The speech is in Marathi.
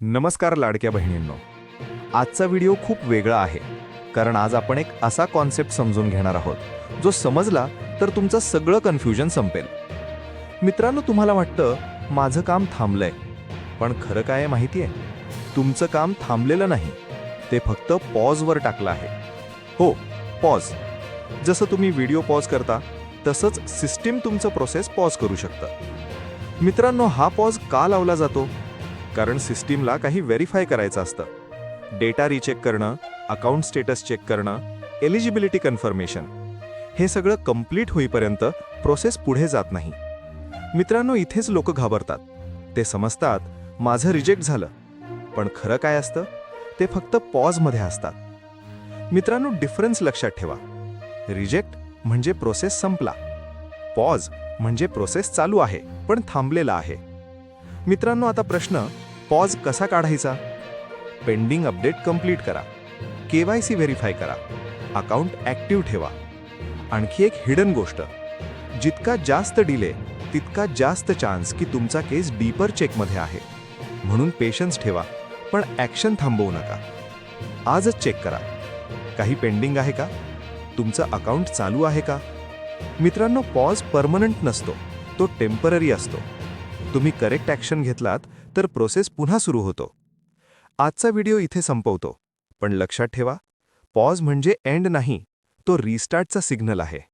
नमस्कार लाडक्या बहिणींनो. आजचा व्हिडिओ खूप वेगळा आहे, कारण आज आपण एक असा कॉन्सेप्ट समजून घेणार आहोत जो समजला तर तुमचं सगळं कन्फ्युजन संपेल. मित्रांनो, तुम्हाला वाटतं माझं काम थांबलंय, पण खरं काय आहे माहिती आहे? तुमचं काम थांबलेलं नाही, ते फक्त पॉजवर टाकलं आहे. हो, पॉज. जसं तुम्ही व्हिडिओ पॉज करता तसंच सिस्टीम तुमचं प्रोसेस पॉज करू शकतं. मित्रांनो, हा पॉज का लावला जातो? कारण सिस्टीमला काही व्हेरीफाय करायचं असतं. डेटा रिचेक करणं, अकाउंट स्टेटस चेक करणं, एलिजिबिलिटी कन्फर्मेशन, हे सगळं कंप्लीट होईपर्यंत प्रोसेस पुढे जात नाही. मित्रांनो, इथेच लोक घाबरतात. ते समजतात माझं रिजेक्ट झालं, पण खरं काय असतं ते फक्त पॉजमध्ये असतात. मित्रांनो, डिफरन्स लक्षात ठेवा. रिजेक्ट म्हणजे प्रोसेस संपला, पॉज म्हणजे प्रोसेस चालू आहे पण थांबलेला आहे. मित्रांनो, आता प्रश्न, पॉज कसा काढायचा? पेंडिंग अपडेट कंप्लीट करा, KYC व्हेरीफाय करा, अकाउंट ॲक्टिव्ह ठेवा. आणखी एक हिडन गोष्ट, जितका जास्त डिले तितका जास्त चान्स की तुमचा केस डीपर चेकमध्ये आहे. म्हणून पेशन्स ठेवा, पण ॲक्शन थांबवू नका. आजच चेक करा, काही पेंडिंग आहे का? तुमचं अकाउंट चालू आहे का? मित्रांनो, पॉज परमनंट नसतो, तो टेम्पररी असतो. तुम्ही करेक्ट ॲक्शन घेतलात तर प्रोसेस पुन्हा सुरू होतो. आजचा व्हिडिओ इथे संपवतो, पण लक्षात ठेवा, पॉज म्हणजे एंड नाही, तो रिस्टार्टचा सिग्नल आहे.